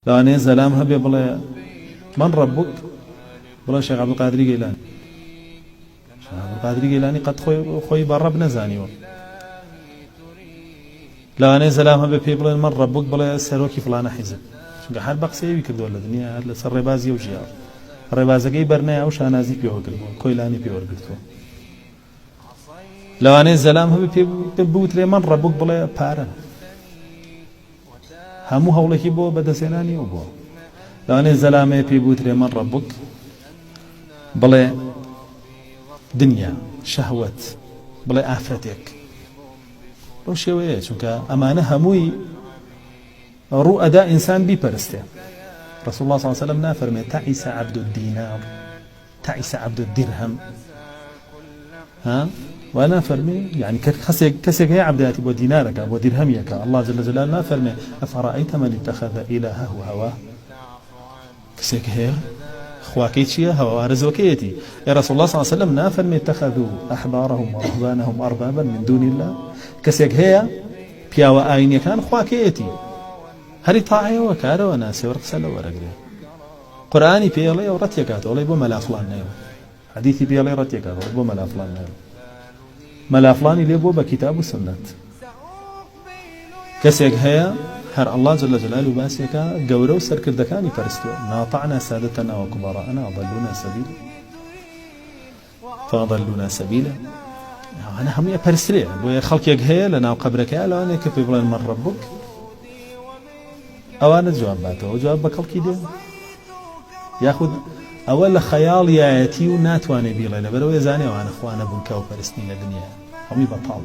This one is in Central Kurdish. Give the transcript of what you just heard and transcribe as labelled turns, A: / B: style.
A: لەوانەیە زەلام هەبێ بڵێ من ڕەبوک بڵێ شێخ عەبدولقادری گەیلانی. شێخ عەبدولقادری گەیلانی قەت خۆی بە ڕەب نەزانیوە. لەوانەیە زەلام هەبێ پێی بڵێن من ڕەبوک بڵێ سەرۆکی فڵانە حیزب، چونکە هەر بە قسەیەوی کردووە لە دنیا، هەر لەسەر ڕێبازی و ژیاوە ڕێبازەکەی بەرنایە و شانازی پێوەگرتووە، کۆیلانی پێوەرگرتووە. لەوانەیە زەلام هەبێ پێ بوترێ من ڕەبوک بڵێ پارە، هەموو هەوڵێکی بۆ بەدەستێنانی و بووە. لەوانەیە زەلامەیە پێی بوترێ من ڕەبوک بڵێ دنیا شەهوەت، بڵێ ئافرەتێک. بەو شێوەیە چونکە ئەمانە هەمووی ڕوو ئەدا ئینسان بیپەرستێ. رسول الله صلى الله عليه وسلم نافرمي تعس عبد الدينار تعس عبد الدرهم، ها وانا فرمي يعني كسك هي عبداتي بو دينارك بو درهميك. الله جل جلاله ما فرمي افرايت من اتخذ الهه هواه، كسك هي خواكي شيء هوا رزوكيتي. يا رسول الله صلى الله عليه وسلم نا فرمي اتخذوا احبارهم ورهبانهم اربابا من دون الله، كسك هي بياوا ايني كان خواكيتي هەری تاعەوە کارەوە ناسێ وەرقسە لە وەرەگرێ. قورئانی پێڵێ و ڕەتێکات ئەڵێ بۆ مەلافڵان نەیەوە، حەدیثی پێڵێ ڕەتێکات ئەڵێ بۆ مەلافڵان نەیەوە، مەلافڵانی لێ بۆ بە کیتاب و سنەت. کەسێک هەیە هەر الله جل جلاله باسێکە گەورە و سەرکردەکانی پەرستووە، ناطعنا سادتنا وكبراءنا وضلونا سبيلا فضلونا سبيلا. ئەوانە هەموویە پەرسترێ. بۆیە خەڵکێک هەیە لە ناو قەبرەکەیە لەوانەیە کە پێی بڵێن من ڕەبوک، ئەوانە جواب باتەوە، جواب بە کەڵکی دێ، یاخود ئەوە لە خەیاڵیایەتی و ناتوانێ بیڵێ لەبەرەوەی زانێ ئەوانە خوا نەبوون کە و پەرستی لە دنیا هەمووی بەتاڵ.